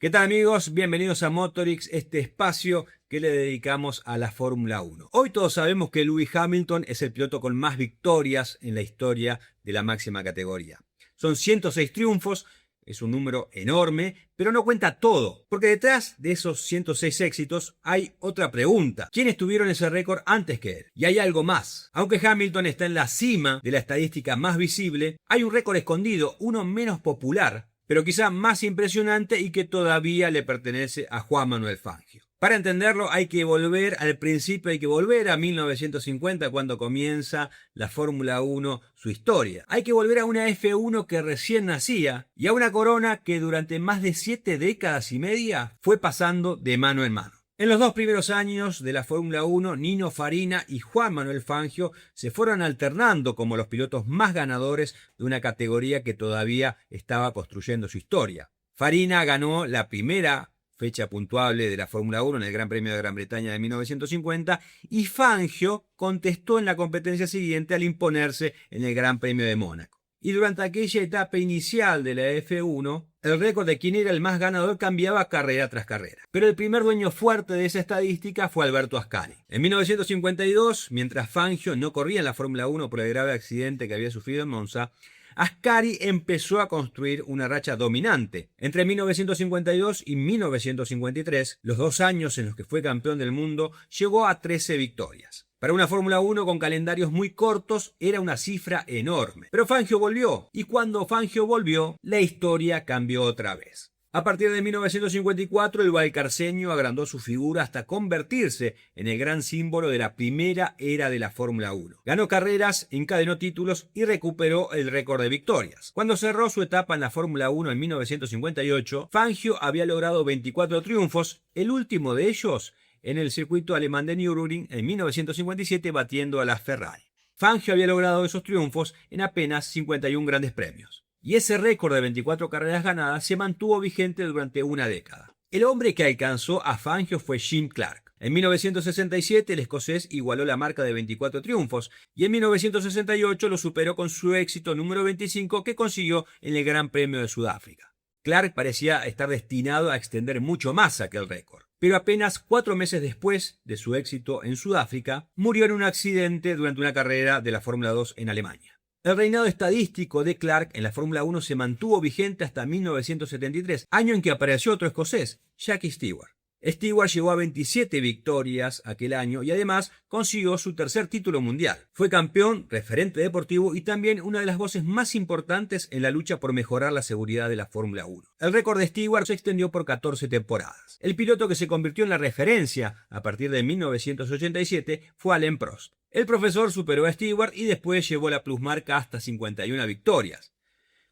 ¿Qué tal amigos? Bienvenidos a Motorix, este espacio que le dedicamos a la Fórmula 1. Hoy todos sabemos que Lewis Hamilton es el piloto con más victorias en la historia de la máxima categoría. Son 106 triunfos, es un número enorme, pero no cuenta todo, porque detrás de esos 106 éxitos hay otra pregunta. ¿Quiénes tuvieron ese récord antes que él? Y hay algo más. Aunque Hamilton está en la cima de la estadística más visible, hay un récord escondido, uno menos popular, pero quizá más impresionante y que todavía le pertenece a Juan Manuel Fangio. Para entenderlo hay que volver al principio, hay que volver a 1950 cuando comienza la Fórmula 1 su historia. Hay que volver a una F1 que recién nacía y a una corona que durante más de 7 décadas y media fue pasando de mano en mano. En los dos primeros años de la Fórmula 1, Nino Farina y Juan Manuel Fangio se fueron alternando como los pilotos más ganadores de una categoría que todavía estaba construyendo su historia. Farina ganó la primera fecha puntuable de la Fórmula 1 en el Gran Premio de Gran Bretaña de 1950 y Fangio contestó en la competencia siguiente al imponerse en el Gran Premio de Mónaco. Y durante aquella etapa inicial de la F1, el récord de quién era el más ganador cambiaba carrera tras carrera. Pero el primer dueño fuerte de esa estadística fue Alberto Ascari. En 1952, mientras Fangio no corría en la Fórmula 1 por el grave accidente que había sufrido en Monza, Ascari empezó a construir una racha dominante. Entre 1952 y 1953, los 2 años en los que fue campeón del mundo, llegó a 13 victorias. Para una Fórmula 1 con calendarios muy cortos era una cifra enorme. Pero Fangio volvió, y cuando Fangio volvió, la historia cambió otra vez. A partir de 1954, el valcarceño agrandó su figura hasta convertirse en el gran símbolo de la primera era de la Fórmula 1. Ganó carreras, encadenó títulos y recuperó el récord de victorias. Cuando cerró su etapa en la Fórmula 1 en 1958, Fangio había logrado 24 triunfos, el último de ellos en el circuito alemán de Nürburgring en 1957 batiendo a la Ferrari. Fangio había logrado esos triunfos en apenas 51 grandes premios. Y ese récord de 24 carreras ganadas se mantuvo vigente durante una década. El hombre que alcanzó a Fangio fue Jim Clark. En 1967 el escocés igualó la marca de 24 triunfos y en 1968 lo superó con su éxito número 25 que consiguió en el Gran Premio de Sudáfrica. Clark parecía estar destinado a extender mucho más aquel récord. Pero apenas 4 meses después de su éxito en Sudáfrica, murió en un accidente durante una carrera de la Fórmula 2 en Alemania. El reinado estadístico de Clark en la Fórmula 1 se mantuvo vigente hasta 1973, año en que apareció otro escocés, Jackie Stewart. Stewart llegó a 27 victorias aquel año y además consiguió su tercer título mundial. Fue campeón, referente deportivo y también una de las voces más importantes en la lucha por mejorar la seguridad de la Fórmula 1. El récord de Stewart se extendió por 14 temporadas. El piloto que se convirtió en la referencia a partir de 1987 fue Alain Prost. El profesor superó a Stewart y después llevó la plusmarca hasta 51 victorias.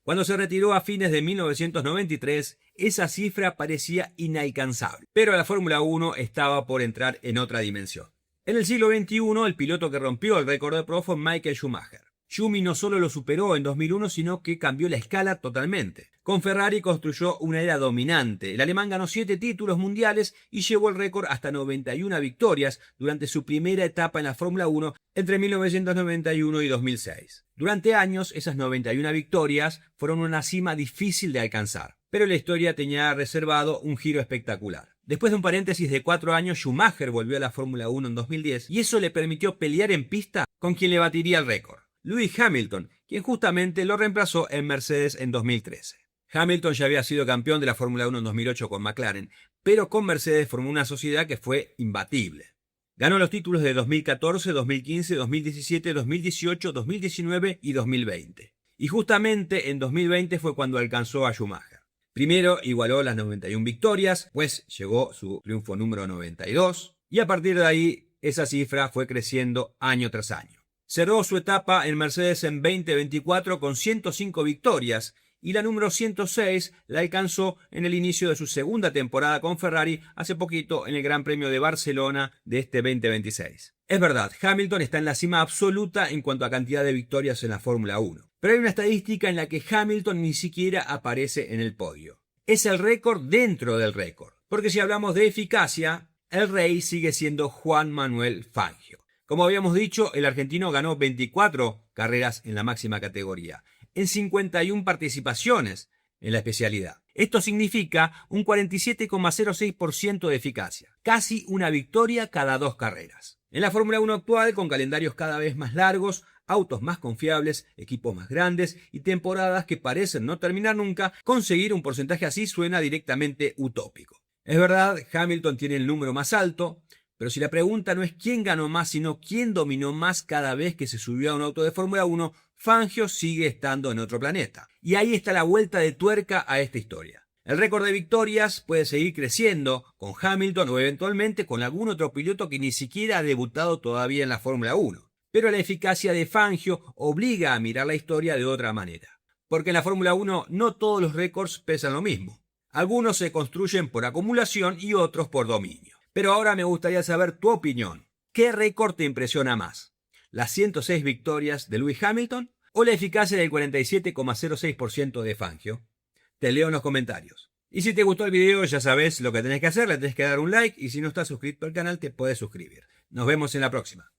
Cuando se retiró a fines de 1993, esa cifra parecía inalcanzable, pero la Fórmula 1 estaba por entrar en otra dimensión. En el siglo XXI, el piloto que rompió el récord de Prost fue Michael Schumacher. Schumi no solo lo superó en 2001, sino que cambió la escala totalmente. Con Ferrari construyó una era dominante. El alemán ganó 7 títulos mundiales y llevó el récord hasta 91 victorias durante su primera etapa en la Fórmula 1 entre 1991 y 2006. Durante años, esas 91 victorias fueron una cima difícil de alcanzar, pero la historia tenía reservado un giro espectacular. Después de un paréntesis de 4 años, Schumacher volvió a la Fórmula 1 en 2010 y eso le permitió pelear en pista con quien le batiría el récord, Lewis Hamilton, quien justamente lo reemplazó en Mercedes en 2013. Hamilton ya había sido campeón de la Fórmula 1 en 2008 con McLaren, pero con Mercedes formó una sociedad que fue imbatible. Ganó los títulos de 2014, 2015, 2017, 2018, 2019 y 2020. Y justamente en 2020 fue cuando alcanzó a Schumacher. Primero igualó las 91 victorias, pues llegó su triunfo número 92, y a partir de ahí esa cifra fue creciendo año tras año. Cerró su etapa en Mercedes en 2024 con 105 victorias y la número 106 la alcanzó en el inicio de su segunda temporada con Ferrari hace poquito en el Gran Premio de Barcelona de este 2026. Es verdad, Hamilton está en la cima absoluta en cuanto a cantidad de victorias en la Fórmula 1, pero hay una estadística en la que Hamilton ni siquiera aparece en el podio. Es el récord dentro del récord, porque si hablamos de eficacia, el rey sigue siendo Juan Manuel Fangio. Como habíamos dicho, el argentino ganó 24 carreras en la máxima categoría, en 51 participaciones en la especialidad. Esto significa un 47,06% de eficacia, casi una victoria cada 2 carreras. En la Fórmula 1 actual, con calendarios cada vez más largos, autos más confiables, equipos más grandes y temporadas que parecen no terminar nunca, conseguir un porcentaje así suena directamente utópico. Es verdad, Hamilton tiene el número más alto, pero si la pregunta no es quién ganó más, sino quién dominó más cada vez que se subió a un auto de Fórmula 1, Fangio sigue estando en otro planeta. Y ahí está la vuelta de tuerca a esta historia. El récord de victorias puede seguir creciendo con Hamilton o eventualmente con algún otro piloto que ni siquiera ha debutado todavía en la Fórmula 1. Pero la eficacia de Fangio obliga a mirar la historia de otra manera. Porque en la Fórmula 1 no todos los récords pesan lo mismo. Algunos se construyen por acumulación y otros por dominio. Pero ahora me gustaría saber tu opinión. ¿Qué récord te impresiona más? ¿Las 106 victorias de Lewis Hamilton o la eficacia del 47,06% de Fangio? Te leo en los comentarios. Y si te gustó el video ya sabes lo que tenés que hacer, le tenés que dar un like y si no estás suscrito al canal te puedes suscribir. Nos vemos en la próxima.